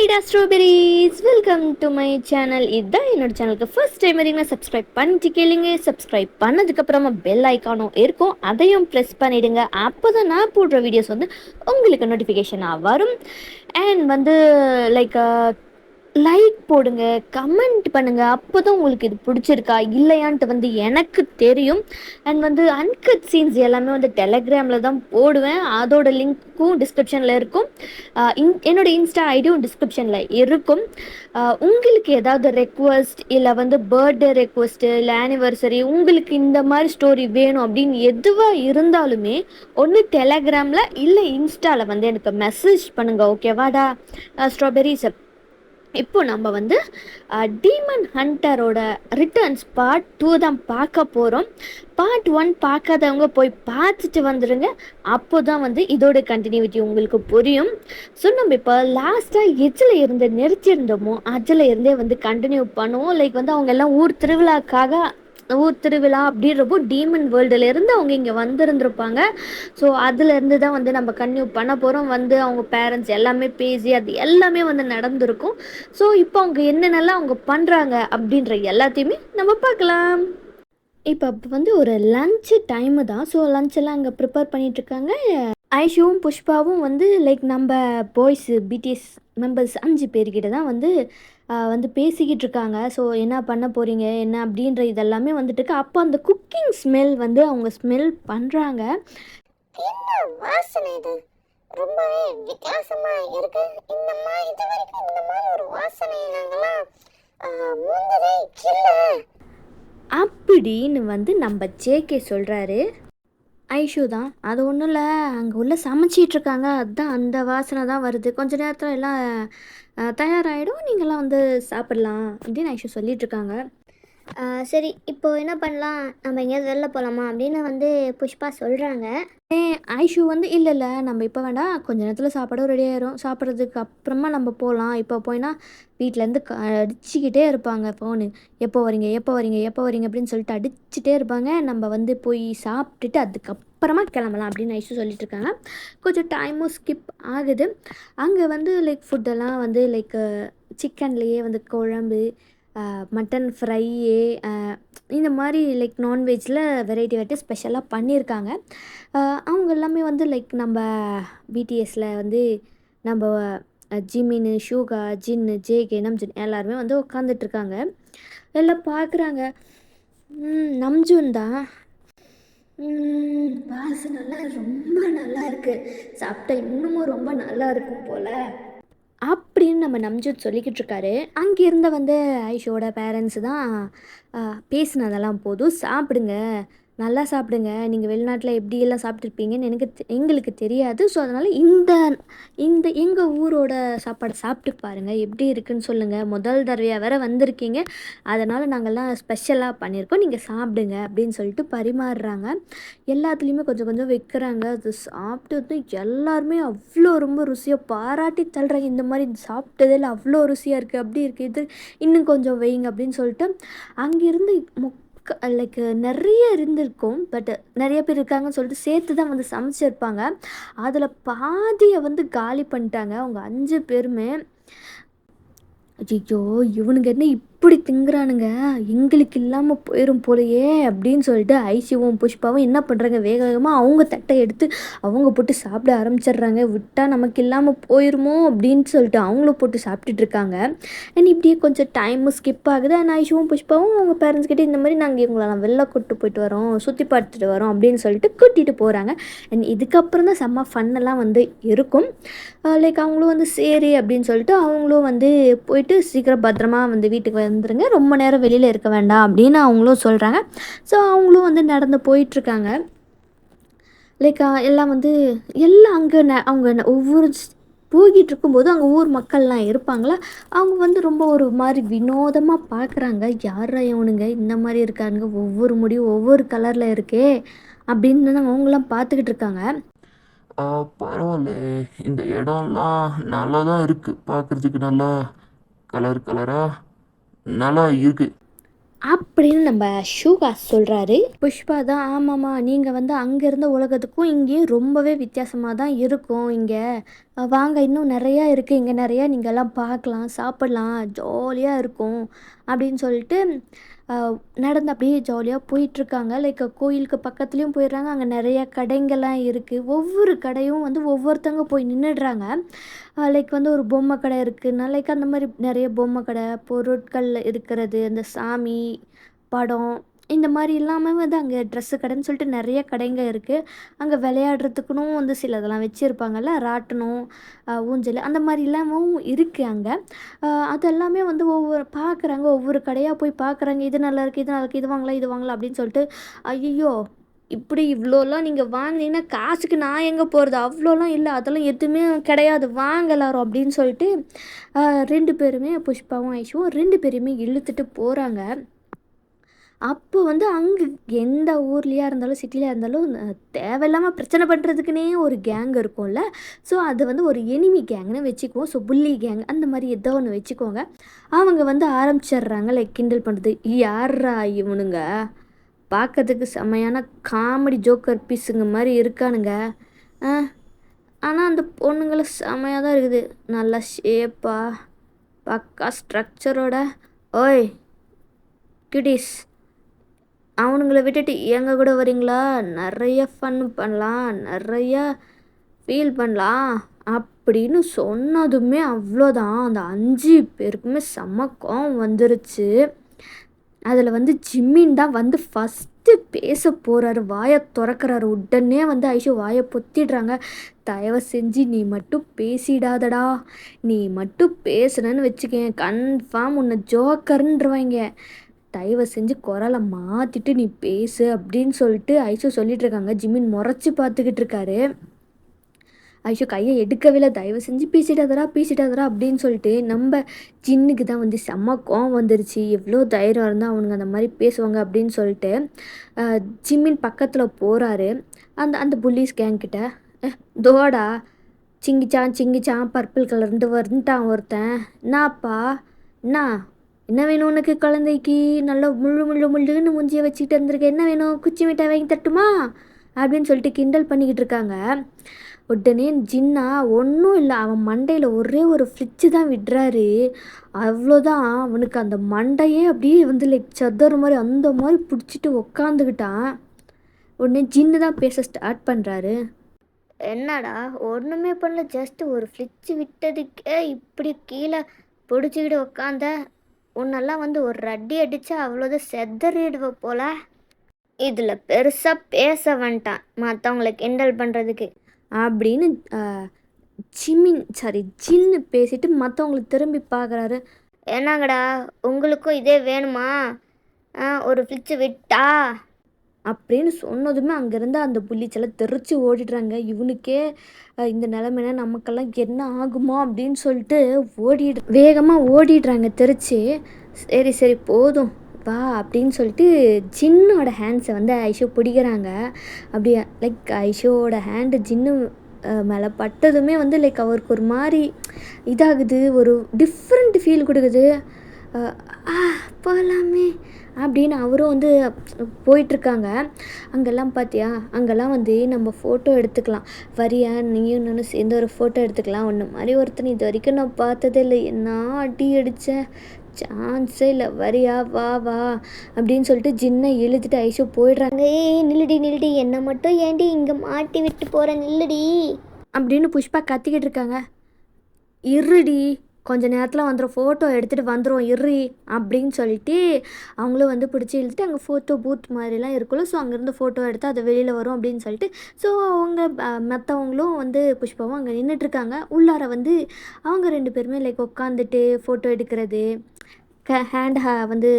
ஹேய்டா strawberries, welcome to my channel. இதுதான் என்னோட சேனலுக்கு ஃபர்ஸ்ட் டைம் வரீங்கன்னா சப்ஸ்கிரைப் பண்ணிட்டு கேளுங்க. சப்ஸ்கிரைப் பண்ணதுக்கப்புறமா பெல் ஐக்கானும் இருக்கும், அதையும் ப்ரெஸ் பண்ணிவிடுங்க. அப்போ தான் நான் போடுற வீடியோஸ் வந்து உங்களுக்கு நோட்டிஃபிகேஷனாக வரும். அண்ட் வந்து லைக் லைக் போடுங்க, கமெண்ட் பண்ணுங்கள். அப்போ தான் உங்களுக்கு இது பிடிச்சிருக்கா இல்லையான்ட்டு வந்து எனக்கு தெரியும். அண்ட் வந்து அன்கட் சீன்ஸ் எல்லாமே வந்து டெலகிராமில் தான் போடுவேன். அதோட லிங்க்கும் டிஸ்கிரிப்ஷனில் இருக்கும். என்னோட இன்ஸ்டா ஐடியும் டிஸ்கிரிப்ஷனில் இருக்கும். உங்களுக்கு ஏதாவது ரெக்வஸ்ட் இல்லை வந்து பர்த்டே ரெக்வஸ்ட்டு இல்லை ஆனிவர்சரி, உங்களுக்கு இந்த மாதிரி ஸ்டோரி வேணும் அப்படின்னு எதுவாக இருந்தாலுமே ஒன்று டெலகிராமில் இல்லை இன்ஸ்டாவில் வந்து எனக்கு மெசேஜ் பண்ணுங்கள். ஓகேவாடா ஸ்ட்ராபெரிஸ்? இப்போ நம்ம வந்து டீமன் ஹண்டரோட ரிட்டர்ன்ஸ் பார்ட் 2 தான் பார்க்க போகிறோம். பார்ட் 1 பார்க்காதவங்க போய் பார்த்துட்டு வந்துடுங்க. அப்போ தான் வந்து இதோட கண்டினியூட்டி உங்களுக்கு புரியும். ஸோ நம்ம இப்போ லாஸ்ட்டாக எதில் இருந்து நிறுத்தியிருந்தோமோ அதில் இருந்தே வந்து கண்டினியூ பண்ணுவோம். லைக் வந்து அவங்க எல்லாம் ஊர் திருவிழா அப்படின்றப்போ டீமன் வேர்ல்டுலேருந்து அவங்க இங்கே வந்திருந்திருப்பாங்க. ஸோ அதுலேருந்து தான் வந்து நம்ம கன்டினியூ பண்ண போகிறோம். வந்து அவங்க பேரண்ட்ஸ் எல்லாமே பேசி அது எல்லாமே வந்து நடந்திருக்கும். ஸோ இப்போ அவங்க என்னென்னலாம் அவங்க பண்ணுறாங்க அப்படின்ற எல்லாத்தையுமே நம்ம பார்க்கலாம். இப்போ வந்து ஒரு லன்ச்சு டைமு தான். ஸோ லன்ச்செல்லாம் அங்கே ப்ரிப்பேர் பண்ணிகிட்ருக்காங்க. ஐஷுவும் புஷ்பாவும் வந்து லைக் நம்ம பாய்ஸு பிடிஎஸ் மெம்பர்ஸ் 5 பேர்கிட்ட தான் வந்து வந்து பேசிக்கிட்டு இருக்காங்க. ஸோ என்ன பண்ண போகிறீங்க என்ன அப்படின்ற இதெல்லாமே வந்துட்டு இருக்கு. அப்போ அந்த குக்கிங் ஸ்மெல் வந்து அவங்க ஸ்மெல் பண்ணுறாங்க. என்ன வாசனை இது, ரொம்பவே வித்தியாசமா இருக்கு. இந்த மாதிரி இது வரைக்கும் இந்த மாதிரி ஒரு வாசனை நாங்கெல்லாம் மூந்ததே இல்லை அப்படின்னு வந்து நம்ம ஜேகே சொல்கிறாரு. ஐஷு தான், அது ஒன்றும் இல்லை, அங்கே உள்ள சமைச்சிட்ருக்காங்க, அதுதான் அந்த வாசனை தான் வருது, கொஞ்ச நேரத்தில் எல்லாம் தயாராகிடும், நீங்கள்லாம் வந்து சாப்பிடலாம் அப்படின்னு ஐஷு சொல்லிகிட்ருக்காங்க. சரி, இப்போ என்ன பண்ணலாம், நம்ம எங்கேயாவது வெளில போகலாமா அப்படின்னு வந்து புஷ்பா சொல்கிறாங்க. ஐஷு வந்து இல்லை நம்ம இப்போ வேண்டாம், கொஞ்ச நேரத்தில் சாப்பாடும் ரெடி ஆயிரும், சாப்பிட்றதுக்கு அப்புறமா நம்ம போகலாம். இப்போ போயினா வீட்டிலேருந்து அடிச்சுக்கிட்டே இருப்பாங்க ஃபோனு, எப்போ வரீங்க அப்படின்னு சொல்லிட்டு அடிச்சுட்டே இருப்பாங்க. நம்ம வந்து போய் சாப்பிட்டுட்டு அதுக்கப்புறமா கிளம்பலாம் அப்படின்னு ஐஷு சொல்லிட்டு இருக்காங்க. கொஞ்சம் டைமும் ஸ்கிப் ஆகுது. அங்கே வந்து லைக் ஃபுட்டெல்லாம் வந்து லைக் சிக்கன்லேயே வந்து குழம்பு, மட்டன் ஃப்ரையு, இந்த மாதிரி லைக் நான்வெஜ்ஜில் வெரைட்டி ஸ்பெஷலாக பண்ணியிருக்காங்க. அவங்க எல்லாமே வந்து லைக் நம்ம பிடிஎஸில் வந்து நம்ம ஜிமின்னு, ஷூகா, ஜின்னு, ஜேகே, நம்ஜுன் எல்லாருமே வந்து உட்காந்துட்ருக்காங்க. எல்லாம் பார்க்குறாங்க. நம்ஜுன் தான், வாசனைலாம் ரொம்ப நல்லா இருக்குது, சாப்பிட்டா இன்னமும் ரொம்ப நல்லா இருக்கும் போல் அப்படின்னு நம்ம நம்ஜுத் சொல்லிக்கிட்டு இருக்காரு. அங்கேருந்து வந்து ஐஷோட பேரண்ட்ஸு தான் பேசினதெல்லாம் போதும், சாப்பிடுங்க, நல்லா சாப்பிடுங்க, நீங்கள் வெளிநாட்டில் எப்படியெல்லாம் சாப்பிட்ருப்பீங்கன்னு எங்களுக்கு தெரியாது. ஸோ அதனால் இந்த எங்கள் ஊரோட சாப்பாடை சாப்பிட்டு பாருங்கள், எப்படி இருக்குன்னு சொல்லுங்கள், முதல் தடவையாக வேறு வந்திருக்கீங்க, அதனால் நாங்கள்லாம் ஸ்பெஷலாக பண்ணியிருக்கோம், நீங்கள் சாப்பிடுங்க அப்படின்னு சொல்லிட்டு பரிமாறுறாங்க. எல்லாத்துலேயுமே கொஞ்சம் கொஞ்சம் வைக்கிறாங்க. அது சாப்பிட்டு வந்து எல்லாருமே அவ்வளோ ரொம்ப ருசியாக பாராட்டி தள்ளுறாங்க. இந்த மாதிரி சாப்பிட்டதில் அவ்வளோ ருசியாக இருக்குது, அப்படி இருக்குது, இது இன்னும் கொஞ்சம் வைங்க அப்படின்னு சொல்லிட்டு. அங்கேருந்து லைக் நிறைய இருந்திருக்கும், பட் நிறைய பேர் இருக்காங்கன்னு சொல்லிட்டு சேர்த்து தான் வந்து சமைச்சிருப்பாங்க. அதில் பாதியை வந்து காலி பண்ணிட்டாங்க அவங்க 5 பேருமே. ஐயோ, இவனுங்க என்ன இப்படி திங்குறானுங்க, எங்களுக்கு இல்லாமல் போயிடும் போலையே அப்படின்னு சொல்லிட்டு ஐஷுவும் புஷ்பாவும் என்ன பண்ணுறாங்க, வேக வேகமாக அவங்க தட்டை எடுத்து அவங்க போட்டு சாப்பிட ஆரம்பிச்சிடுறாங்க. விட்டால் நமக்கு இல்லாமல் போயிடுமோ அப்படின்னு சொல்லிட்டு அவங்களும் போட்டு சாப்பிட்டுட்ருக்காங்க. அண்ட் இப்படியே கொஞ்சம் டைமும் ஸ்கிப் ஆகுது. அண்ட் ஐஷுவும் புஷ்பாவும் அவங்க பேரண்ட்ஸ்கிட்ட இந்த மாதிரி நாங்கள் இவங்களெல்லாம் வெளில கூப்பிட்டு போயிட்டு வரோம், சுற்றி பார்த்துட்டு வரோம் அப்படின்னு சொல்லிட்டு கூட்டிகிட்டு போகிறாங்க. அண்ட் இதுக்கப்புறம் தான் செம்ம ஃபன்னெல்லாம் வந்து இருக்கும். லைக் அவங்களும் வந்து சரி அப்படின்னு சொல்லிட்டு அவங்களும் வந்து போயிட்டு சீக்கிரம் பத்திரமா வந்து வீட்டுக்கு வந்துடுங்க, ரொம்ப நேரம் வெளியில் இருக்க வேண்டாம் அப்படின்னு அவங்களும் சொல்கிறாங்க. ஸோ அவங்களும் வந்து நடந்து போயிட்டுருக்காங்க. லைக் எல்லாம் வந்து எல்லாம் அங்கே அவங்க ஒவ்வொரு போய்கிட்டு இருக்கும்போது அங்கே ஊர் மக்கள்லாம் இருப்பாங்களா, அவங்க வந்து ரொம்ப ஒரு மாதிரி வினோதமாக பார்க்குறாங்க. யாரா இவனுங்க இந்த மாதிரி இருக்கானுங்க, ஒவ்வொரு முடியும் ஒவ்வொரு கலரில் இருக்கே அப்படின்னு அவங்களாம் பார்த்துக்கிட்டு இருக்காங்க. பரவாயில்ல, இந்த இடம்லாம் நல்லா தான் இருக்குது, பார்க்குறதுக்கு நல்லா கலராக நல்லா இருக்குது. அப்படின்னு நம்ம ஷூகா சொல்கிறாரு. புஷ்பா தான் ஆமாம்மா, நீங்கள் வந்து அங்கே இருந்த உலகத்துக்கும் இங்கேயும் ரொம்பவே வித்தியாசமாக தான் இருக்கும். இங்கே வாங்க, இன்னும் நிறையா இருக்குது, இங்கே நிறையா நீங்கள்லாம் பார்க்கலாம், சாப்பிட்லாம், ஜாலியாக இருக்கும் அப்படின்னு சொல்லிட்டு நடந்து அப்படியே ஜாலியாக போயிட்டுருக்காங்க. லைக் கோயிலுக்கு பக்கத்துலேயும் போயிடுறாங்க. அங்கே நிறையா கடைங்கள்லாம் இருக்குது. ஒவ்வொரு கடையும் வந்து ஒவ்வொருத்தவங்க போய் நின்றுடுறாங்க. லைக் வந்து ஒரு பொம்மை கடை இருக்குன்னா, லைக் அந்த மாதிரி நிறைய பொம்மை கடை, பொருட்கள் இருக்கிறது, அந்த சாமி படம் இந்த மாதிரி இல்லாமல் வந்து அங்கே ட்ரெஸ்ஸு கடைன்னு சொல்லிட்டு நிறைய கடைங்க இருக்குது. அங்கே விளையாடுறதுக்குன்னு வந்து சிலதெல்லாம் வச்சுருப்பாங்கல்ல, ராட்டனம், ஊஞ்சல் அந்த மாதிரி இல்லாமவும் இருக்குது அங்கே. அதெல்லாமே வந்து ஒவ்வொரு பார்க்குறாங்க, ஒவ்வொரு கடையாக போய் பார்க்குறாங்க. இது நல்லாயிருக்கு, இது நல்லாயிருக்கு, இது வாங்கலாம், இது வாங்கலாம் அப்படின்னு சொல்லிட்டு, ஐயையோ! இப்படி இவ்வளோலாம் நீங்கள் வாங்குனீங்கன்னா காசுக்கு நான் எங்கே போகிறது? அவ்வளோலாம் இல்லை, அதெல்லாம் எதுவுமே கிடையாது, வாங்க எல்லாரும் அப்படின்னு சொல்லிட்டு 2 பேருமே, புஷ்பாவும் ஐஷுவும் 2 பேரையுமே இழுத்துட்டு போகிறாங்க. அப்போ வந்து அங்கே எந்த ஊர்லேயா இருந்தாலும் சிட்டியில் இருந்தாலும் தேவையில்லாமல் பிரச்சனை பண்ணுறதுக்குனே ஒரு கேங் இருக்கும்ல. ஸோ அது வந்து ஒரு எனிமி கேங்னு வச்சுக்குவோம். ஸோ புள்ளி கேங் அந்த மாதிரி ஏதோ ஒன்று வச்சுக்கோங்க. அவங்க வந்து ஆரம்பிச்சிடுறாங்க லைக் கிண்டல் பண்ணுறது. யார்ரா இவனுங்க, பார்க்கறதுக்கு செமையான காமெடி ஜோக்கர் பீஸுங்க மாதிரி இருக்கானுங்க. ஆனால் அந்த பொண்ணுங்களை செமையாக தான் இருக்குது, நல்லா ஷேப்பாக பக்கா ஸ்ட்ரக்சரோட. ஓய் கிடிஸ், அவனுங்களை விட்டுட்டு எங்கள் கூட வரீங்களா? நிறைய ஃபன் பண்ணலாம், நிறைய ஃபீல் பண்ணலாம் அப்படின்னு சொன்னதுமே அவ்வளோதான். அந்த 5 பேருக்குமே செம்ம கோவம் வந்துருச்சு. அதில் வந்து ஜிம்மின் தான் வந்து ஃபஸ்ட்டு பேச போகிறாரு, வாயை திறக்கிறாரு. உடனே வந்து ஐஷு வாயை பொத்திடுறாங்க. தயவு செஞ்சு நீ மட்டும் பேசிடாதடா, நீ மட்டும் பேசுனேன்னு வச்சுக்கேன், கன்ஃபார்ம் உன்னை ஜோக்கர்ன்றவாங்க, தயவு செஞ்சு குரலை மாற்றிட்டு நீ பேசு அப்படின்னு சொல்லிட்டு ஐஷு சொல்லிகிட்ருக்காங்க. ஜிம்மின் முறைச்சி பார்த்துக்கிட்டு இருக்காரு. ஐஷு கையை எடுக்கவே இல்லை. தயவு செஞ்சு பேசிட்டாதரா அப்படின்னு சொல்லிட்டு நம்ம ஜின்னுக்கு தான் வந்து செம்ம கோவம் வந்துருச்சு. எவ்வளோ தைரியம் இருந்தால் அவனுங்க அந்த மாதிரி பேசுவாங்க அப்படின்னு சொல்லிட்டு ஜிம்மின் பக்கத்தில் போகிறாரு. அந்த புல்லிஸ் கேங்கிட்ட தோடா சிங்கிச்சான் பர்பிள் கலர்ன்ட்டு வந்துட்டான் ஒருத்தன். என்னாப்பா என்ன வேணும் உனக்கு? குழந்தைக்கு நல்லா முள்ளுன்னு மூஞ்சியை வச்சுக்கிட்டு இருந்திருக்க, என்ன வேணும்? குச்சி மிட்டாய் வாங்கி தட்டுமா அப்படின்னு சொல்லிட்டு கிண்டல் பண்ணிக்கிட்டு இருக்காங்க. உடனே ஜின்னா ஒன்றும் இல்லை, அவன் மண்டையில் ஒரே ஒரு ஃப்ளிட்ஜு தான் விடுறாரு. அவ்வளோதான், அவனுக்கு அந்த மண்டையே அப்படியே வந்து லைக் சதுர மாதிரி அந்த மாதிரி பிடிச்சிட்டு உக்காந்துக்கிட்டான். உடனே ஜின்னு தான் பேச ஸ்டார்ட் பண்ணுறாரு. என்னடா ஒன்றுமே பண்ணல, ஜஸ்ட் ஒரு ஃப்ளிட்ஜு விட்டதுக்கே இப்படி கீழே பிடிச்சிக்கிட்டு உக்காந்த, உன்னெல்லாம் வந்து ஒரு ரட்டி அடித்தா அவ்வளோதான் செதறிடுவ போல. இதில் பெருசாக பேச வேண்டாம் மற்றவங்களை கிண்டல் பண்ணுறதுக்கு அப்படின்னு ஜின்னு பேசிட்டு மற்றவங்களுக்கு திரும்பி பார்க்குறாரு. என்னங்கடா உங்களுக்கும் இதே வேணுமா? ஒரு ஃப்ளிட்ஜு விட்டா அப்படின்னு சொன்னதுமே அங்கேருந்து அந்த புள்ளிச்செல்லாம் தெரிச்சு ஓடிடுறாங்க. இவனுக்கே இந்த நிலமைனா நமக்கெல்லாம் என்ன ஆகுமோ அப்படின்னு சொல்லிட்டு வேகமாக ஓடிடுறாங்க தெரிச்சு. சரி போதும் வா அப்படின்னு சொல்லிட்டு ஜின்னோட ஹேண்ட்ஸை வந்து ஐஷோ பிடிக்கிறாங்க. அப்படியே லைக் ஐஷோட ஹேண்டு ஜின்னு மேலே பட்டதுமே வந்து லைக் அவருக்கு ஒரு மாதிரி இதாகுது, ஒரு டிஃப்ரெண்ட் ஃபீல் கொடுக்குது. போகலாமே அப்படின்னு அவரும் வந்து போயிட்டுருக்காங்க. அங்கெல்லாம் பார்த்தியா, அங்கெல்லாம் வந்து நம்ம ஃபோட்டோ எடுத்துக்கலாம், வரியா நீயும் நானும் சேர்ந்து ஒரு ஃபோட்டோ எடுத்துக்கலாம். ஒன்று மாதிரி ஒருத்தனை இது வரைக்கும் நான் பார்த்ததே இல்லை, என்ன அடி அடித்தேன், சான்ஸே இல்லை, வரியா வா அப்படின்னு சொல்லிட்டு ஜின்னை இழுத்துட்டு ஐஷோ போயிடுறாங்க. நில்லுடி என்னை மட்டும் ஏண்டி இங்கே மாட்டி விட்டு போகிறேன், நில்லுடி அப்படின்னு புஷ்பா கத்திக்கிட்டு இருக்காங்க. இருடி கொஞ்ச நேரத்தில் வந்துடும், ஃபோட்டோ எடுத்துகிட்டு வந்துடும் இருறி அப்படின்னு சொல்லிட்டு அவங்களும் வந்து பிடிச்சி இழுத்துட்டு அங்கே ஃபோட்டோ பூத் மாதிரிலாம் இருக்குல்ல, ஸோ அங்கேருந்து ஃபோட்டோ எடுத்து அது வெளியில் வரும் அப்படின்னு சொல்லிட்டு ஸோ அவங்க மற்றவங்களும் வந்து புஷ்பாவும் அங்கே நின்றுட்டுருக்காங்க. உள்ளார வந்து அவங்க 2 பேருமே லைக் உட்காந்துட்டு ஃபோட்டோ எடுக்கிறது, ஹேண்ட் வந்து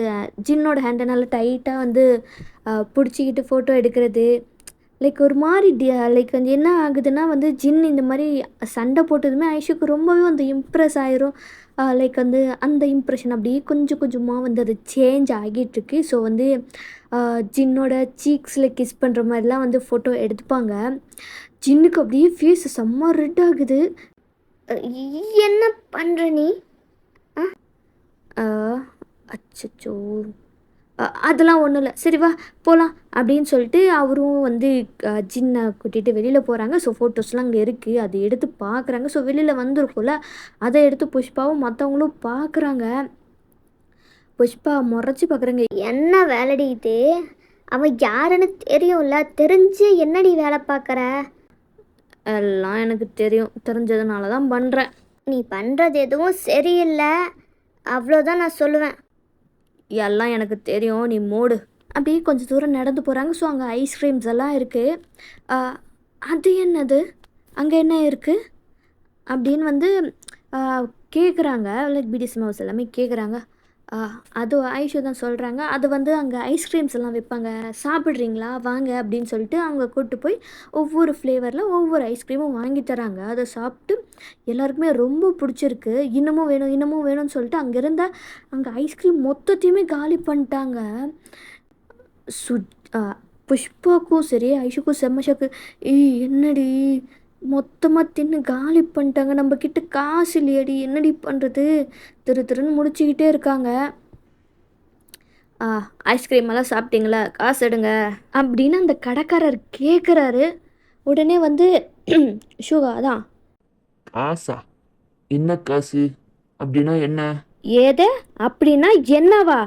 ஜின்னோட ஹேண்டை நல்லா டைட்டாக வந்து பிடிச்சிக்கிட்டு ஃபோட்டோ எடுக்கிறது. லைக் ஒரு மாதிரி லைக் வந்து என்ன ஆகுதுன்னா வந்து ஜின் இந்த மாதிரி சண்டை போட்டதுமே ஐஷுக்கு ரொம்பவே வந்து இம்ப்ரெஸ் ஆயிரும். லைக் வந்து அந்த இம்ப்ரெஷன் அப்படியே கொஞ்சம் கொஞ்சமாக வந்து அது சேஞ்ச் ஆகிட்டுருக்கு. ஸோ வந்து ஜின்னோட சீக்ஸில் கிஸ் பண்ணுற மாதிரிலாம் வந்து ஃபோட்டோ எடுத்துப்பாங்க. ஜின்னுக்கு அப்படியே ஃபேஸ் செம்ம ரெட் ஆகுது. என்ன பண்ணுற நீ? அச்சோ அதெல்லாம் ஒன்றும் இல்லை, சரி வா போகலாம் அப்படின்னு சொல்லிட்டு அவரும் வந்து ஜின்னை கூட்டிகிட்டு வெளியில் போகிறாங்க. ஸோ ஃபோட்டோஸ்லாம் அங்கே இருக்குது, அதை எடுத்து பார்க்குறாங்க. ஸோ வெளியில் வந்திருக்கும்ல, அதை எடுத்து புஷ்பாவும் மற்றவங்களும் பார்க்குறாங்க. புஷ்பா முறைச்சி பார்க்குறாங்க. என்ன வேலைடி இது? அவன் யாருன்னு தெரியும்ல, தெரிஞ்சு என்னடி வேலை பார்க்குற? எல்லாம் எனக்கு தெரியும், தெரிஞ்சதுனால தான் பண்ணுறேன். நீ பண்ணுறது எதுவும் சரியில்லை, அவ்வளோதான் நான் சொல்லுவேன். எல்லாம் எனக்கு தெரியும், நீ மூடு. அப்படியே கொஞ்சம் தூரம் நடந்து போகிறாங்க. ஸோ அங்கே ஐஸ்கிரீம்ஸ் எல்லாம் இருக்குது. அது என்னது, அங்கே என்ன இருக்குது அப்படின்னு வந்து கேட்குறாங்க. லைக் பிடிஎஸ் ஹவுஸ் எல்லாமே கேட்குறாங்க. அது ஐஷு தான் சொல்கிறாங்க. அது வந்து அங்கே ஐஸ்கிரீம்ஸ் எல்லாம் விற்பாங்க, சாப்பிட்றீங்களா வாங்க அப்படின்னு சொல்லிட்டு அவங்க கூப்பிட்டு போய் ஒவ்வொரு ஃப்ளேவரில் ஒவ்வொரு ஐஸ்கிரீமும் வாங்கி தராங்க. அதை சாப்பிட்டு எல்லாருக்குமே ரொம்ப பிடிச்சிருக்கு. இன்னமும் வேணும் இன்னமும் வேணும்னு சொல்லிட்டு அங்கே இருந்த அங்கே ஐஸ்கிரீம் மொத்தத்தையுமே காலி பண்ணிட்டாங்க. புஷ்பாக்கும் சரி ஐஷுக்கும் செம்ம ஷாக்கு. என்னடி மொத்தமாக தின்னு காலி பண்ணிட்டாங்க, நம்மக்கிட்ட காசு இல்லையடி, என்னடி பண்ணுறது? திருன்னு முடிச்சுக்கிட்டே இருக்காங்க. ஐஸ்கிரீம் எல்லாம் சாப்பிட்டீங்களா, காசு எடுங்க அப்படின்னு அந்த கடைக்காரர் கேட்குறாரு. உடனே வந்து ஷுகா தான், காசா? என்ன காசு அப்படின்னா என்ன? ஏதே அப்படின்னா என்னவா?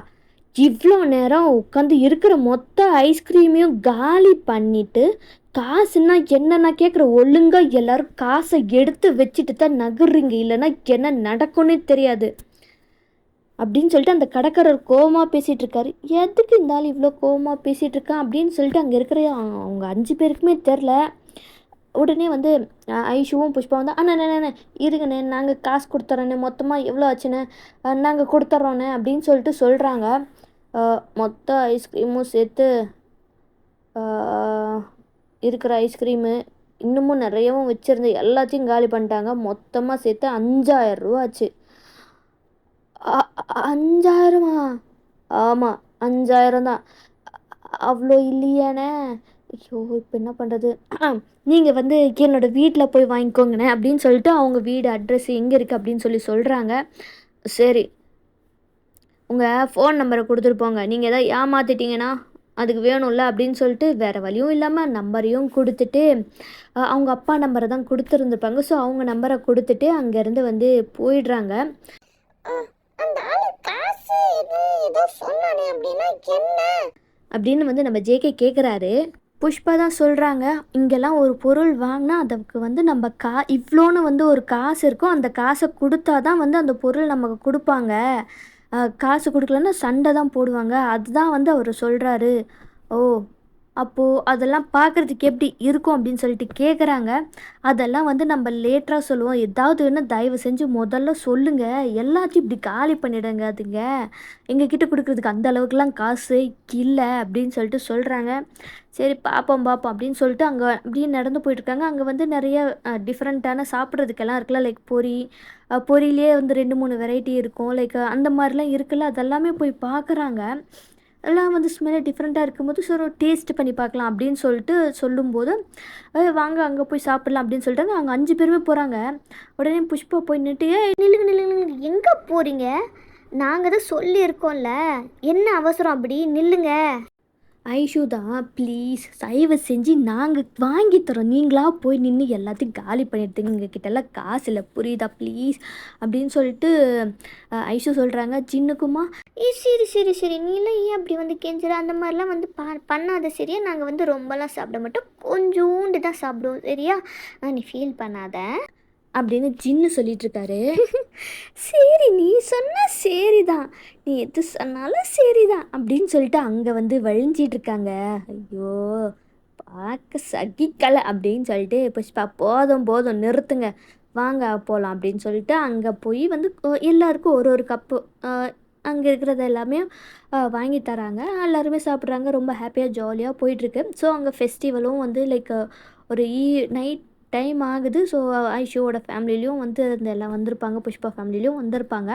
இவ்வளோ நேரம் உட்காந்து இருக்கிற மொத்த ஐஸ்கிரீமையும் காலி பண்ணிட்டு காசுன்னா என்னன்னா கேட்குற, ஒழுங்காக எல்லோரும் காசை எடுத்து வச்சுட்டு தான் நகர்றீங்க, இல்லைன்னா என்ன நடக்கும்னே தெரியாது அப்படின்னு சொல்லிட்டு அந்த கடைக்காரர் கோவமாக பேசிகிட்டு இருக்காரு. எதுக்கு இருந்தாலும் இவ்வளோ கோவமாக பேசிகிட்டு இருக்கான் அப்படின்னு சொல்லிட்டு அங்கே இருக்கிற அவங்க 5 பேருக்குமே தெரில. உடனே வந்து ஐஷுவும் புஷ்பா வந்து அண்ணே இருங்கண்ணே, நாங்கள் காசு கொடுத்துட்றோண்ணே, மொத்தமாக எவ்வளோ ஆச்சுண்ணே, நாங்கள் கொடுத்துட்றோண்ணே அப்படின்னு சொல்லிட்டு சொல்கிறாங்க. மொத்த ஐஸ்கிரீமும் சேர்த்து இருக்கிற ஐஸ்கிரீமு இன்னமும் நிறையவும் வச்சுருந்து எல்லாத்தையும் காலி பண்ணிட்டாங்க. மொத்தமாக சேர்த்து 5000 ரூபா ஆச்சு. 5000மா? ஆமாம் 5000 தான். அவ்வளோ இல்லையானே? ஐயோ இப்போ என்ன பண்ணுறது? நீங்கள் வந்து என்னோடய வீட்டில் போய் வாங்கிக்கோங்கண்ணே அப்படின்னு சொல்லிட்டு அவங்க வீடு அட்ரஸ் எங்கே இருக்குது அப்படின்னு சொல்கிறாங்க. சரி உங்கள் ஃபோன் நம்பரை கொடுத்துட்டு போங்க, நீங்கள் எதாவது ஏமாற்றிட்டீங்கன்னா அதுக்கு வேணும்ல அப்படின்னு சொல்லிட்டு வேறு வழியும் இல்லாமல் நம்பரையும் கொடுத்துட்டு அவங்க அப்பா நம்பரை தான் கொடுத்துருந்துருப்பாங்க. ஸோ அவங்க நம்பரை கொடுத்துட்டு அங்கேருந்து வந்து போயிடுறாங்க. அந்த ஆளு காசு ஏதோ சொன்னானே அப்படின்னா என்ன அப்படின்னு வந்து நம்ம ஜேகே கேட்குறாரு. புஷ்பா தான் சொல்கிறாங்க, இங்கெல்லாம் ஒரு பொருள் வாங்கினா அதுக்கு வந்து நம்ம இவ்வளோன்னு வந்து ஒரு காசு இருக்கும், அந்த காசை கொடுத்தா தான் வந்து அந்த பொருள் நமக்கு கொடுப்பாங்க, காசு கொடுக்கலன்னா சண்டை தான் போடுவாங்க, அதுதான் வந்து அவர் சொல்கிறாரு. ஓ அப்போது அதெல்லாம் பார்க்குறதுக்கு எப்படி இருக்கும் அப்படின்னு சொல்லிட்டு கேட்குறாங்க. அதெல்லாம் வந்து நம்ம லேட்டராக சொல்லுவோம், ஏதாவது வேணால் தயவு செஞ்சு முதல்ல சொல்லுங்கள், எல்லாத்தையும் இப்படி காலி பண்ணிவிடுங்க, அதுங்க எங்ககிட்ட கொடுக்குறதுக்கு அந்த அளவுக்குலாம் காசு இல்லை அப்படின்னு சொல்லிட்டு சொல்கிறாங்க. சரி பார்ப்போம் அப்படின்னு சொல்லிட்டு அங்கே அப்படியே நடந்து போயிட்டுருக்காங்க. அங்கே வந்து நிறைய டிஃப்ரெண்ட்டான சாப்பிட்றதுக்கெல்லாம் இருக்குல்ல, லைக் பொரியிலே வந்து 2-3 வெரைட்டி இருக்கும், லைக் அந்த மாதிரிலாம் இருக்குல்ல, அதெல்லாமே போய் பார்க்குறாங்க. எல்லாம் வந்து ஸ்மெல்லு டிஃப்ரெண்ட்டாக இருக்கும்போது சரி டேஸ்ட் பண்ணி பார்க்கலாம் அப்படின்னு சொல்லிட்டு சொல்லும்போது வாங்க அங்கே போய் சாப்பிட்லாம் அப்படின்னு சொல்லிட்டாங்க. அங்கே 5 பேருமே போகிறாங்க. உடனே புஷ்பா போய் நின்றுட்டு நில்லுங்க எங்கே போகிறீங்க? நாங்கள் தான் சொல்லியிருக்கோம்ல, என்ன அவசரம் அப்படி நில்லுங்க. ஐஷு தான், ப்ளீஸ் தயவு செஞ்சு நாங்கள் வாங்கி தரோம், நீங்களாக போய் நின்று எல்லாத்தையும் காலி பண்ணிடுங்க, எங்கள் கிட்டலாம் காசு இல்லை புரியுதா ப்ளீஸ் அப்படின்னு சொல்லிட்டு ஐஷு சொல்கிறாங்க. சின்னுக்குமா சரி நீலாம் ஏன் அப்படி வந்து கெஞ்சுற? அந்த மாதிரிலாம் வந்து பண்ணாத சரியா? நாங்கள் வந்து ரொம்பலாம் சாப்பிட மாட்டோம், கொஞ்சோண்டு தான் சாப்பிடுவோம் சரியா? நீ ஃபீல் பண்ணாத அப்படின்னு ஜின்னு சொல்லிகிட்ருக்காரு. சரி நீ சொன்னால் சரி தான், நீ எது சொன்னாலும் சரி தான் அப்படின்னு சொல்லிட்டு அங்கே வந்து வழிஞ்சிட்ருக்காங்க. ஐயோ பார்க்க சகிக்கலை அப்படின்னு சொல்லிட்டு புஷ்பா போதும் நிறுத்துங்க, வாங்க போகலாம் அப்படின்னு சொல்லிட்டு அங்கே போய் வந்து எல்லாருக்கும் ஒரு கப்பு அங்கே இருக்கிறது எல்லாமே வாங்கி தராங்க. எல்லாருமே சாப்பிட்றாங்க, ரொம்ப ஹாப்பியாக ஜாலியாக போயிட்டுருக்கு. ஸோ அங்கே ஃபெஸ்டிவலும் வந்து லைக் ஒரு நைட் டைம் ஆகுது. ஸோ ஐஷுவோட ஃபேமிலிலையும் வந்து எல்லாம் வந்திருப்பாங்க, புஷ்பா ஃபேமிலிலையும் வந்திருப்பாங்க.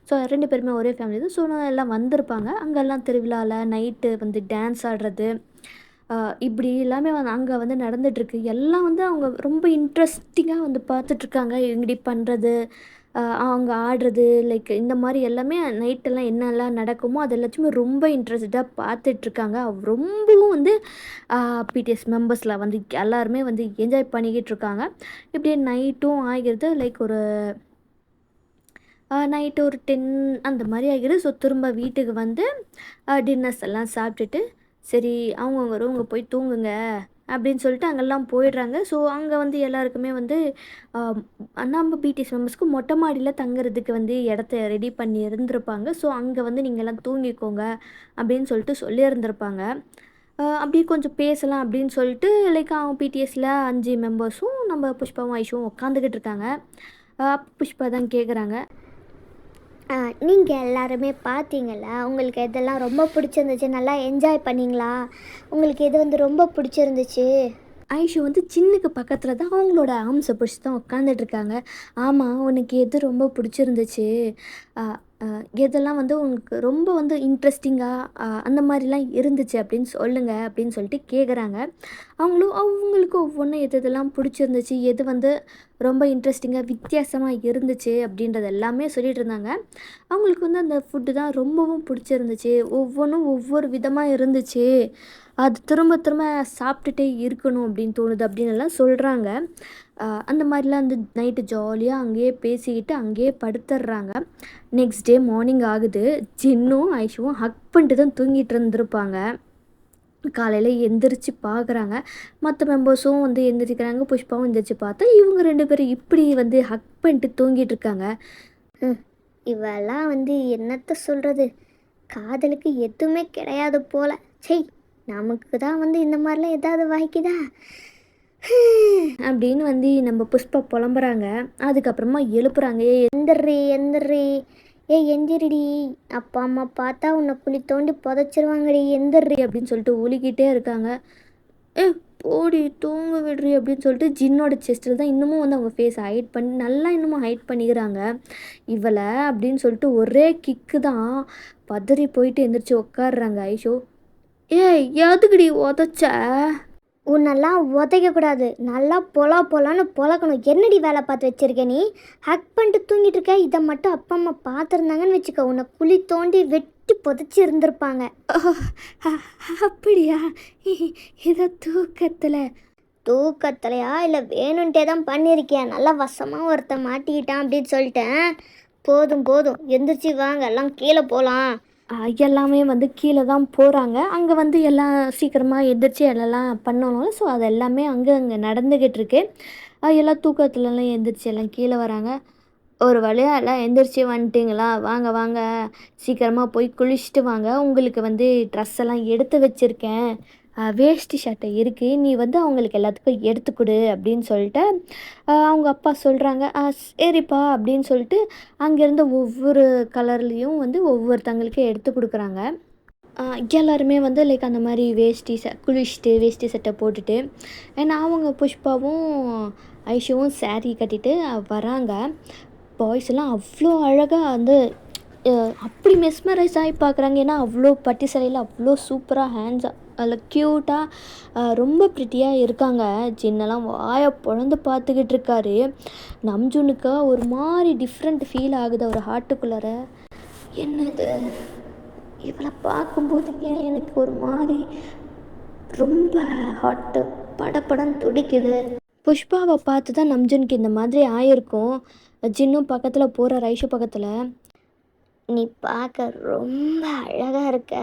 ஸோ 2 பேருமே ஒரே ஃபேமிலி தான். ஸோ எல்லாம் வந்திருப்பாங்க. அங்கெல்லாம் திருவிழாவில் நைட்டு வந்து டான்ஸ் ஆடுறது இப்படி எல்லாமே வந்து அங்கே வந்து நடந்துகிட்ருக்கு. எல்லாம் வந்து அவங்க ரொம்ப இன்ட்ரெஸ்டிங்காக வந்து பார்த்துட்ருக்காங்க, இப்படி பண்ணுறது அவங்க ஆடுறது லைக் இந்த மாதிரி எல்லாமே நைட்டெல்லாம் என்னெல்லாம் நடக்குமோ அது எல்லாத்தையுமே ரொம்ப இன்ட்ரெஸ்டடாக பார்த்துட்ருக்காங்க. ரொம்பவும் வந்து பிடிஎஸ் மெம்பர்ஸில் வந்து எல்லாருமே வந்து என்ஜாய் பண்ணிக்கிட்டு இருக்காங்க. இப்படியே நைட்டும் ஆகிறது லைக் ஒரு நைட்டு ஒரு 10 அந்த மாதிரி ஆகிடுது. ஸோ திரும்ப வீட்டுக்கு வந்து டின்னர்ஸ் எல்லாம் சாப்பிட்டுட்டு சரி அவங்கவுங்க ரூமுக்கு போய் தூங்குங்க அப்படின்னு சொல்லிட்டு அங்கெல்லாம் போயிடுறாங்க. ஸோ அங்கே வந்து எல்லாருக்குமே வந்து நம்ம பிடிஎஸ் மெம்பர்ஸ்க்கு மொட்டை மாடியில் தங்குறதுக்கு வந்து இடத்த ரெடி பண்ணி இருந்திருப்பாங்க. ஸோ அங்கே வந்து நீங்கள்லாம் தூங்கிக்கோங்க அப்படின்னு சொல்லிட்டு சொல்லியிருந்திருப்பாங்க. அப்படியே கொஞ்சம் பேசலாம் அப்படின்னு சொல்லிட்டு லைக் அவங்க பிடிஎஸில் 5 மெம்பர்ஸும் நம்ம புஷ்பாவும் ஐஷுவும் உட்காந்துக்கிட்டு இருக்காங்க. புஷ்பா தான் கேட்குறாங்க. நீங்கள் எல்லாருமே பார்த்தீங்களா, உங்களுக்கு எதெல்லாம் ரொம்ப பிடிச்சிருந்துச்சு, நல்லா என்ஜாய் பண்ணீங்களா, உங்களுக்கு எது வந்து ரொம்ப பிடிச்சிருந்துச்சு? ஐஷு வந்து சின்னுக்கு பக்கத்தில் தான் அவங்களோட ஆர்ம்ஸை பிடிச்சி தான் உட்காந்துட்ருக்காங்க. ஆமாம், உனக்கு எது ரொம்ப பிடிச்சிருந்துச்சு, எதெல்லாம் வந்து உனக்கு ரொம்ப வந்து இன்ட்ரெஸ்டிங்காக அந்த மாதிரிலாம் இருந்துச்சு அப்படின்னு சொல்லுங்க அப்படின்னு சொல்லிட்டு கேட்குறாங்க. அவங்களுக்கு ஒவ்வொன்றும் எது எதெல்லாம் பிடிச்சிருந்துச்சு, எது வந்து ரொம்ப இன்ட்ரெஸ்டிங்காக வித்தியாசமாக இருந்துச்சு அப்படின்றது எல்லாமே சொல்லிட்டு இருந்தாங்க. அவங்களுக்கு வந்து அந்த ஃபுட்டு தான் ரொம்பவும் பிடிச்சிருந்துச்சு, ஒவ்வொன்றும் ஒவ்வொரு விதமாக இருந்துச்சு, அது திரும்ப திரும்ப சாப்பிட்டுட்டே இருக்கணும் அப்படின்னு தோணுது அப்படின்னு எல்லாம் சொல்கிறாங்க. அந்த மாதிரிலாம் வந்து நைட்டு ஜாலியாக அங்கேயே பேசிக்கிட்டு அங்கேயே படுத்துடுறாங்க. நெக்ஸ்ட் டே மார்னிங் ஆகுது. ஜின்னும் ஐஷுவும் ஹக் பண்ணிட்டு தான் தூங்கிட்டு இருந்திருப்பாங்க. காலையில் எந்திரிச்சு பார்க்குறாங்க. மற்ற மெம்பர்ஸும் வந்து எந்திரிக்கிறாங்க. புஷ்பாவும் எந்திரிச்சு பார்த்தா இவங்க 2 பேரும் இப்படி வந்து ஹக் பண்ணிட்டு தூங்கிட்டு இருக்காங்க. இவெல்லாம் வந்து என்னத்த சொல்கிறது, காதலுக்கு எதுவுமே கிடையாது போல. செய், நமக்கு தான் வந்து இந்த மாதிரிலாம் ஏதாவது வாய்க்குதா? அப்படின்னு வந்து நம்ம புஷ்பா புலம்புறாங்க. அதுக்கப்புறமா எழுப்புறாங்க. எந்திரி, எந்திரிடி, அப்பா அம்மா பார்த்தா உன்னை குழி தோண்டி புதைச்சிருவாங்கடி, எந்திரி அப்படின்னு சொல்லிட்டு ஒலிக்கிட்டே இருக்காங்க. போடி தூங்க விடுறி அப்படின்னு சொல்லிட்டு ஜின்னோட செஸ்ட்டில் தான் இன்னமும் வந்து அவங்க ஃபேஸ் ஹைட் பண்ணி நல்லா இன்னமும் ஹைட் பண்ணிக்கிறாங்க. இவளை அப்படின்னு சொல்லிட்டு ஒரே கிக்கு தான் பதறி போயிட்டு எந்திரிச்சு உட்காடுறாங்க ஐஷோ. எதுக்குடி உதச்ச? உன்னெல்லாம் உதைக்கக்கூடாது, நல்லா பொலான்னு பொழக்கணும். என்னடி வேலை பார்த்து வச்சிருக்க நீ? ஹக் பண்ணிட்டு தூங்கிட்டு இருக்க. இதை மட்டும் அப்பா அம்மா பார்த்துருந்தாங்கன்னு வச்சுக்க, உன்னை குழி தோண்டி வெட்டி புதைச்சி இருந்திருப்பாங்க. அப்படியா? இதை தூக்கத்துலையா இல்லை வேணுன்ட்டே தான் பண்ணியிருக்கியா? நல்லா வசமாக ஒருத்தன் மாட்டிக்கிட்டான் அப்படின்னு சொல்லிட்டேன். போதும் எந்திரிச்சு வாங்க, எல்லாம் கீழே போகலாம். எல்லாமே வந்து கீழே தான் போகிறாங்க. அங்கே வந்து எல்லாம் சீக்கிரமாக எந்திரிச்சு எல்லாம் பண்ணணும். ஸோ அது எல்லாமே அங்கே நடந்துக்கிட்டு இருக்கு. எல்லாம் தூக்கத்துலலாம் எந்திரிச்சு எல்லாம் கீழே வராங்க. ஒரு வழியாக எல்லாம் எந்திரிச்சு வந்துட்டிங்களா, வாங்க சீக்கிரமாக போய் குளிச்சுட்டு வாங்க, உங்களுக்கு வந்து ட்ரெஸ் எல்லாம் எடுத்து வச்சுருக்கேன், வேஷ்டி சட்டை இருக்குது, நீ வந்து அவங்களுக்கு எல்லாத்துக்கும் எடுத்து கொடு அப்படின்னு சொல்லிட்டு அவங்க அப்பா சொல்கிறாங்க. சரிப்பா அப்படின்னு சொல்லிட்டு அங்கேருந்து ஒவ்வொரு கலர்லேயும் வந்து ஒவ்வொருத்தங்களுக்கு எடுத்து கொடுக்குறாங்க. எல்லாருமே வந்து லைக் அந்த மாதிரி குளிச்சுட்டு வேஷ்டி சட்டை போட்டுட்டு ஏன்னா அவங்க புஷ்பாவும் ஐஷுவும் saree கட்டிட்டு வராங்க. பாய்ஸ் எல்லாம் அவ்வளோ அழகாக வந்து அப்படி மெஸ்மரைஸ் ஆகி பார்க்குறாங்க. ஏன்னா அவ்வளோ பட்டி சிலையில் அவ்வளோ சூப்பராக ஹேண்ட்ஸாக அதில் க்யூட்டாக ரொம்ப ப்ரிட்டியாக இருக்காங்க. ஜின்னெல்லாம் வாயை பொழந்து பார்த்துக்கிட்டு இருக்காரு. நம்ஜுனுக்கு ஒரு மாதிரி டிஃப்ரெண்ட் ஃபீல் ஆகுது அவர் ஹார்ட்டுக்குள்ளார. என்னது இவளை பார்க்கும்போது ஏன் எனக்கு ஒரு மாதிரி ரொம்ப ஹார்ட்டு படப்படன்னு துடிக்குது. புஷ்பாவை பார்த்து தான் நம்ஜுனுக்கு இந்த மாதிரி ஆயிருக்கும். ஜின்னும் பக்கத்தில் போகிற ஐஷு பக்கத்தில், நீ பார்க்க ரொம்ப அழகாக இருக்க,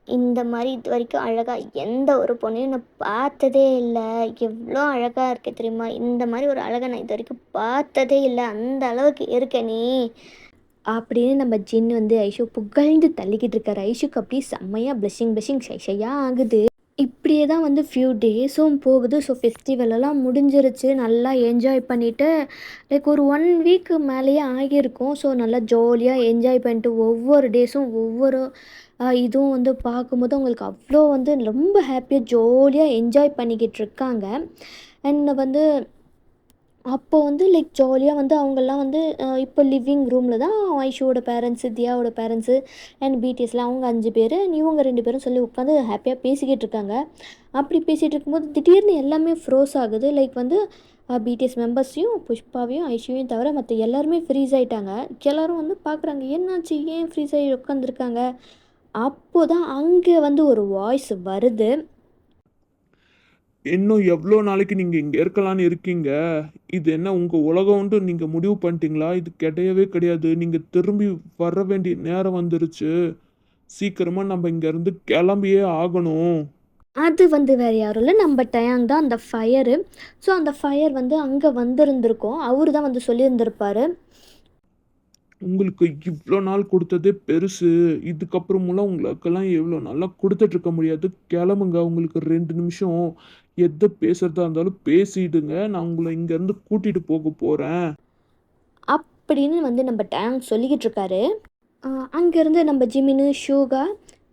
இந்த மாதிரி இது வரைக்கும் அழகாக எந்த ஒரு பொண்ணையும் நான் பார்த்ததே இல்லை, எவ்வளோ அழகாக இருக்க தெரியுமா, இந்த மாதிரி ஒரு அழகை நான் இது வரைக்கும் பார்த்ததே இல்லை, அந்த அளவுக்கு இருக்க நீ அப்படின்னு நம்ம ஜின் வந்து ஐஷு புகழ்ந்து தள்ளிக்கிட்டு இருக்காரு. ஐஷுக்கு அப்படியே செம்மையாக ப்ளஷிங் ஷையாக ஆகுது. இப்படியே தான் வந்து ஃபியூ டேஸும் போகுது. ஸோ ஃபெஸ்டிவலெல்லாம் முடிஞ்சிருச்சு. நல்லா என்ஜாய் பண்ணிவிட்டு லைக் ஒரு 1 வீக்கு மேலேயே ஆகியிருக்கும். ஸோ நல்லா ஜாலியாக என்ஜாய் பண்ணிட்டு ஒவ்வொரு டேஸும் ஒவ்வொரு இதுவும் வந்து பார்க்கும்போது அவங்களுக்கு அவ்வளோ வந்து ரொம்ப ஹாப்பியாக ஜாலியாக என்ஜாய் பண்ணிக்கிட்டு இருக்காங்க. அண்ட் வந்து அப்போ வந்து லைக் ஜாலியாக வந்து அவங்கெல்லாம் வந்து இப்போ லிவிங் ரூமில் தான் ஐஷுவோட பேரண்ட்ஸு, தியாவோட பேரண்ட்ஸு அண்ட் பிடிஎஸ்ல அவங்க 5 பேர், இவங்க 2 பேரும் சொல்லி உட்காந்து ஹாப்பியாக பேசிக்கிட்டு இருக்காங்க. அப்படி பேசிகிட்டு இருக்கும்போது திடீர்னு எல்லாமே ஃப்ரோஸ் ஆகுது. லைக் வந்து பிடிஎஸ் மெம்பர்ஸையும், புஷ்பாவையும், ஐஷுவையும் தவிர மற்ற எல்லாருமே ஃப்ரீஸ் ஆகிட்டாங்க. எல்லோரும் வந்து பார்க்குறாங்க, என்னாச்சு, ஏன் ஃப்ரீஸ் ஆகி உட்காந்துருக்காங்க. அப்போ தான் அங்கே வந்து ஒரு வாய்ஸ் வருது. இன்னும் எவ்வளோ நாளைக்கு நீங்கள் இங்கே இருக்கலான்னு இருக்கீங்க? இது என்ன உங்கள் உலகம்ன்ட்டு நீங்கள் முடிவு பண்ணிட்டீங்களா? இது கிடையவே கிடையாது. நீங்கள் திரும்பி வர வேண்டிய நேரம் வந்துருச்சு. சீக்கிரமாக நம்ம இங்கேருந்து கிளம்பியே ஆகணும். அது வந்து வேறு யாரும் இல்லை, நம்ம டயாங் தான் அந்த ஃபயரு. ஸோ அந்த ஃபயர் வந்து அங்கே வந்திருந்திருக்கோம். அவரு தான் வந்து சொல்லியிருந்திருப்பாரு. உங்களுக்கு இவ்வளோ நாள் கொடுத்ததே பெருசு. இதுக்கப்புறமெல்லாம் உங்களுக்கெல்லாம் எவ்வளோ நாளா கொடுத்துட்ருக்க முடியாது. கிளம்புங்க. உங்களுக்கு 2 நிமிஷம் எதை பேசுறதா இருந்தாலும் பேசிடுங்க. நான் உங்களை இங்கேருந்து கூட்டிகிட்டு போக போகிறேன். அப்படின்னு வந்து நம்ம டேங் சொல்லிக்கிட்டு இருக்காரு. அங்கேருந்து நம்ம ஜிமினு, ஷூகா,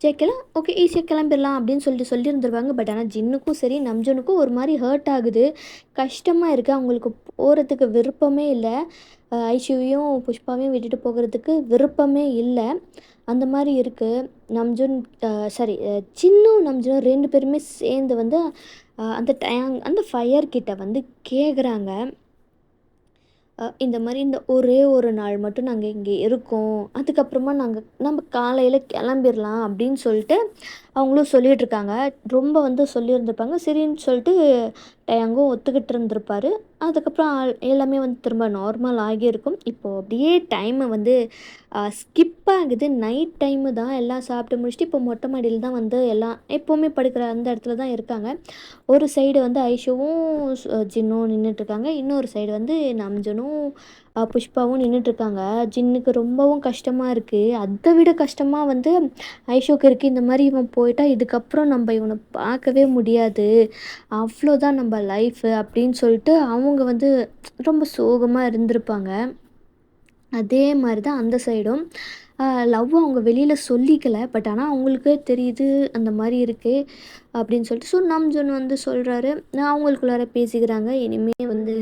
ஜெக்கெல்லாம் ஓகே ஈஸியாக கிளம்பிடலாம் அப்படின்னு சொல்லியிருந்துருவாங்க. பட் ஆனால் ஜின்னுக்கும் சரி நம்ஜனுக்கும் ஒரு மாதிரி ஹர்ட் ஆகுது, கஷ்டமாக இருக்குது. அவங்களுக்கு போகிறதுக்கு விருப்பமே இல்லை. ஐஷுவையும் புஷ்பாவையும் விட்டுட்டு போகிறதுக்கு விருப்பமே இல்லை. அந்த மாதிரி இருக்குது. நம்ஜுன் சாரி சின்னும் நம்ஜனும் 2 பேருமே சேர்ந்து வந்து அந்த டேங் அந்த ஃபயர் கிட்ட வந்து கேட்குறாங்க. இந்த மாதிரி இந்த ஒரே ஒரு நாள் மட்டும் நாங்கள் இங்கே இருக்கோம், அதுக்கப்புறமா நம்ம காலையில் கிளம்பிடலாம் அப்படின்னு சொல்லிட்டு அவங்களும் சொல்லிகிட்ருக்காங்க. ரொம்ப வந்து சொல்லியிருந்திருப்பாங்க. சரின்னு சொல்லிட்டு டயாங்கும் ஒத்துக்கிட்டு இருந்திருப்பாரு. அதுக்கப்புறம் எல்லாமே வந்து திரும்ப நார்மல் ஆகியிருக்கும். இப்போது அப்படியே டைமை வந்து ஸ்கிப் ஆகுது. நைட் டைமு தான், எல்லாம் சாப்பிட்டு முடிச்சுட்டு இப்போ மொட்டை மாடியில் தான் வந்து எல்லாம் எப்போவுமே படுக்கிற அந்த இடத்துல தான் இருக்காங்க. ஒரு சைடு வந்து ஐஷுவும் ஜின்னும் நின்றுட்டுருக்காங்க. இன்னொரு சைடு வந்து நம்ஜனும் புஷ்பாவும் நின்றுட்டுருக்காங்க. ஜின்னுக்கு ரொம்பவும் கஷ்டமாக இருக்குது. அதை விட கஷ்டமாக வந்து ஐஷுக்கு இருக்குது. இந்த மாதிரி இவன் போயிட்டா இதுக்கப்புறம் நம்ம இவனை பார்க்கவே முடியாது, அவ்வளோதான் நம்ம லைஃபு அப்படின்னு சொல்லிட்டு அவங்க வந்து ரொம்ப சோகமாக இருந்திருப்பாங்க. அதே மாதிரி தான் அந்த சைடும் லவ் அவங்க வெளியில் சொல்லிக்கல. பட் ஆனால் அவங்களுக்கே தெரியுது அந்த மாதிரி இருக்குது அப்படின்னு சொல்லிட்டு. ஸோ நம்ஜுன் வந்து சொல்கிறாரு, அவங்களுக்குள்ளார பேசிக்கிறாங்க. இனிமேல் வந்து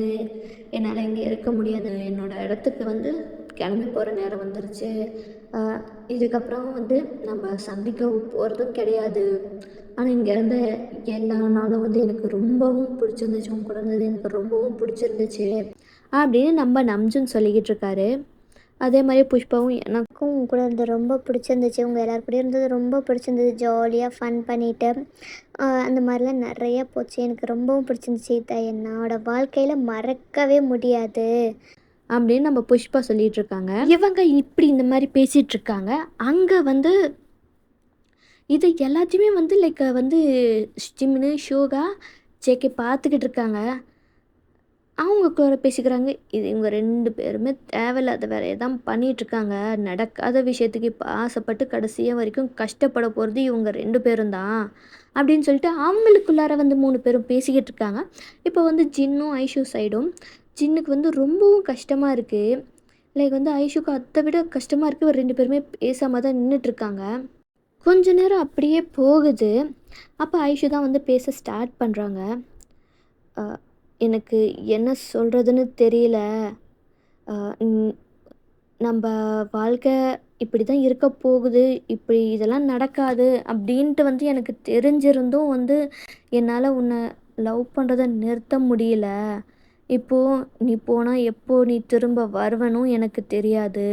என்னால் இங்கே இருக்க முடியாது, என்னோடய இடத்துக்கு வந்து கிளம்பி போகிற நேரம் வந்துருச்சு. இதுக்கப்புறம் வந்து நம்ம சந்திக்க போகிறதும் கிடையாது. ஆனால் இங்கே இருந்த எல்லா நாளும் வந்து எனக்கு ரொம்பவும் பிடிச்சிருந்துச்சு, உங்க கூட இருந்தது எனக்கு ரொம்பவும் பிடிச்சிருந்துச்சு அப்படின்னு நம்ம நம்ஜுன் சொல்லிக்கிட்டு இருக்காரு. அதே மாதிரி புஷ்பாவும் எனக்கும் உங்க கூட இருந்தது ரொம்ப பிடிச்சிருந்துச்சு, உங்கள் எல்லார் கூடயும் இருந்தது ரொம்ப பிடிச்சிருந்தது, ஜாலியாக ஃபன் பண்ணிவிட்டு அந்த மாதிரிலாம் நிறையா போச்சு, எனக்கு ரொம்பவும் பிடிச்சிருந்துச்சு, இதை என்னோடய வாழ்க்கையில் மறக்கவே முடியாது அப்படின்னு நம்ம புஷ்பா சொல்லிட்டு இருக்காங்க. இவங்க இப்படி இந்த மாதிரி பேசிகிட்டு இருக்காங்க. அங்கே வந்து இது எல்லாத்தையுமே வந்து லைக் வந்து ஜிமினு, ஷோகா, ஜேகே பார்த்துக்கிட்டு இருக்காங்க. அவங்க கூட பேசிக்கிறாங்க. இது இவங்க 2 பேருமே தேவையில்லாத வேலையை தான் பண்ணிகிட்ருக்காங்க. நடக்காத விஷயத்துக்கு இப்போ ஆசைப்பட்டு கடைசியாக வரைக்கும் கஷ்டப்பட போகிறது இவங்க 2 பேரும் தான் அப்படின்னு சொல்லிட்டு அவங்களுக்குள்ளார வந்து 3 பேரும் பேசிக்கிட்டு இருக்காங்க. இப்போ வந்து ஜின்னும் ஐஷு சைடும், ஜின்னுக்கு வந்து ரொம்பவும் கஷ்டமாக இருக்குது. லைக் வந்து ஐஷுக்கு அதை விட கஷ்டமாக இருக்குது. ஒரு 2 பேருமே பேசாமல் தான் நின்றுட்டுருக்காங்க. கொஞ்ச நேரம் அப்படியே போகுது. அப்போ ஐஷு தான் வந்து பேச ஸ்டார்ட் பண்ணுறாங்க. எனக்கு என்ன சொல்கிறதுன்னு தெரியல. நம்ம வாழ்க்கை இப்படி தான் இருக்க போகுது, இப்படி இதெல்லாம் நடக்காது அப்படின்ட்டு வந்து எனக்கு தெரிஞ்சிருந்தும் வந்து என்னால் உன்னை லவ் பண்ணுறத நிறுத்த முடியல. இப்போது நீ போனால் எப்போ நீ திரும்ப வருவனும் எனக்கு தெரியாது.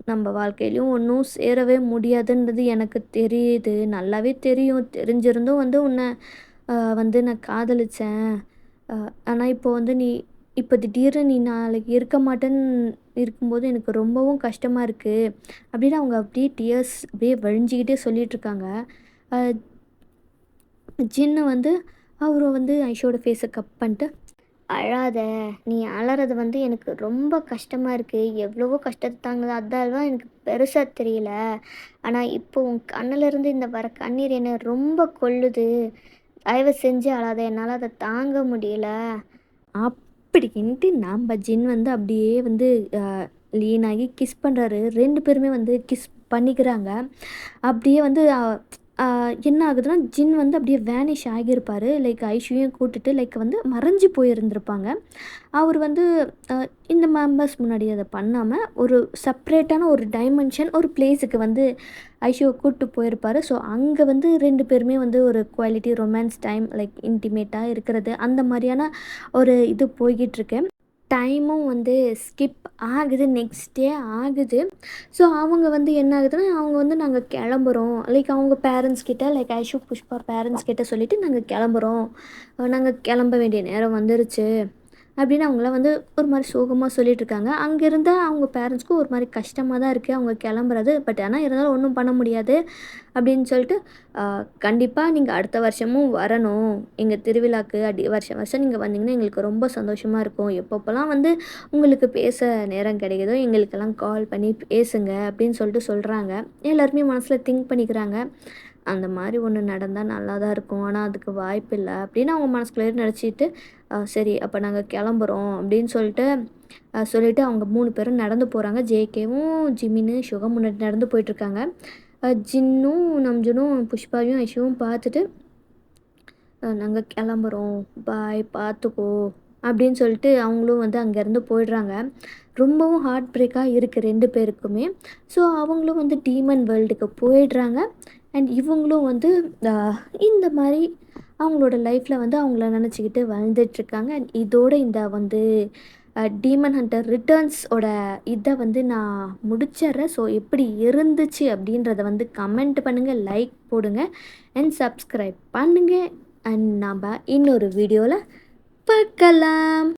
நம்ம வாழ்க்கையிலையும் ஒன்றும் சேரவே முடியாதுன்றது எனக்கு தெரியுது, நல்லாவே தெரியும். தெரிஞ்சிருந்தும் வந்து உன்னை வந்து நான் காதலிச்சேன். ஆனால் இப்போ வந்து நீ இப்போ திடீர்னு நீ நாளைக்கு இருக்க மாட்டேன்னு இருக்கும்போது எனக்கு ரொம்பவும் கஷ்டமாக இருக்குது அப்படின்னு அவங்க அப்படியே டியர்ஸ் அப்படியே வழிஞ்சிக்கிட்டே சொல்லிகிட்ருக்காங்க. ஜின்னு வந்து அவரும் வந்து ஐஷோட ஃபேஸை கப் பண்ணிட்டு, அழாத, நீ அழறது வந்து எனக்கு ரொம்ப கஷ்டமாக இருக்குது, எவ்வளவோ கஷ்டத்தை தாங்குது, அதால்தான் எனக்கு பெருசாக தெரியல. ஆனால் இப்போ உன் கண்ணிலேருந்து இந்த வர கண்ணீர் என்னை ரொம்ப கொல்லுது, தயவு செஞ்சு அழாத, என்னால் அதை தாங்க முடியல அப்படின்ட்டு நம்ம ஜின் வந்து அப்படியே வந்து லீனாகி கிஸ் பண்ணுறாரு. 2 பேருமே வந்து கிஸ் பண்ணிக்கிறாங்க. அப்படியே வந்து என்ன ஆகுதுன்னா, ஜின் வந்து அப்படியே வேனிஷ் ஆகியிருப்பார். லைக் ஐஷுவையும் கூட்டிட்டு லைக் வந்து மறைஞ்சு போயிருந்திருப்பாங்க. அவர் வந்து அ இந்த மெம்பர்ஸ் முன்னாடி அத பண்ணாம, ஒரு செப்பரேட்டான ஒரு டைமென்ஷன், ஒரு பிளேஸுக்கு வந்து ஐஷுவ கூட்டு போயிருப்பாரு. ஸோ, அங்க வந்து 2 பேருமே வந்து ஒரு குவாலிட்டி ரொமான்ஸ் டைம் லைக் இன்டிமேட்டா இருக்கிறது, அந்த மாரியான ஒரு இது போய்க்கிட்டுருக்கு. டைமும் வந்து ஸ்கிப் ஆகுது. நெக்ஸ்ட் டே ஆகுது. ஸோ, அவங்க வந்து என்ன ஆகுதுன்னா, அவங்க வந்து நாங்க கிளம்புறோம். லைக் அவங்க பேரண்ட்ஸ் கிட்ட லைக் ஐஷு, புஷ்பா பேரண்ட்ஸ் கிட்ட சொல்லிட்டு, நாங்க கிளம்புறோம். நாங்க கிளம்ப வேண்டிய நேரம் வந்துருச்சு. அப்படின்னு அவங்களாம் வந்து ஒரு மாரி சோகமா சொல்லிட்டுருக்காங்க. அங்க இருந்த அவங்க பேரண்ட்ஸ்க்கும் ஒரு மாரி கஷ்டமா தான் இருக்கு அவங்க கிளம்புறது. பட் ஆனா இருந்தாலும் ஒண்ணும் பண்ண முடியாது. அப்படின்னு சொல்லிட்டு, கண்டிப்பா நீங்க அடுத்த வருஷமும் வரணும். எங்க திருவிழாக்கு வருஷம் வருஷம் நீங்க வந்தீங்கன்னா எங்களுக்கு ரொம்ப சந்தோஷமா இருக்கும். எப்பப்பலாம் வந்து உங்களுக்கு பேச நேரம் கிடைக்குதோ எங்களுக்கெல்லாம் கால் பண்ணி பேசுங்க அப்படின்னு சொல்லிட்டு சொல்றாங்க. எல்லாருமே மனசுல திங்க் பண்ணிக்கிறாங்க. அந்த மாரி ஒண்ணு நடந்தா நல்லா தான் இருக்கும். ஆனா அதுக்கு வாய்ப்பில்ல அப்படின்னு அவங்க மனசுக்குள்ளேயே நெனச்சிட்டு, சரி அப்ப நாங்க கிளம்புறோம் அப்படின்னு சொல்லிட்டு அவங்க 3 பேரும் நடந்து போறாங்க. ஜேகேவும், ஜிமின்னு, ஷுகம் முன்னாடி நடந்து போயிட்டுருக்காங்க. ஜின்னும், நம்ஜூனும், புஷ்பாவையும், ஐஷுவும் பார்த்துட்டு, நாங்க கிளம்புறோம். பாய் பார்த்துக்கோ அப்படின்னு சொல்லிட்டு அவங்களும் வந்து அங்கேருந்து போயிடுறாங்க. ரொம்பவும் ஹார்ட் பிரேக்கா இருக்கு 2 பேருக்குமே. ஸோ, அவங்களும் வந்து டீமன் வேர்ல்டுக்கு போயிடுறாங்க. அண்ட் இவங்களும் வந்து அ இந்த மாரி அவங்களோட லைஃப்ல வந்து அவங்கள நினச்சிக்கிட்டு வாழ்ந்துட்டுருக்காங்க. அண்ட் இதோட இந்த வந்து டீமன் ஹண்டர் ரிட்டர்ன்ஸ் ஓட இத வந்து நான் முடிச்சிடுறேன். ஸோ, எப்படி இருந்துச்சு அப்படின்றத வந்து கமெண்ட் பண்ணுங்க, லைக் போடுங்க அண்ட் சப்ஸ்கிரைப் பண்ணுங்க. அண்ட் நாம இன்னொரு வீடியோல பார்க்கலாம்.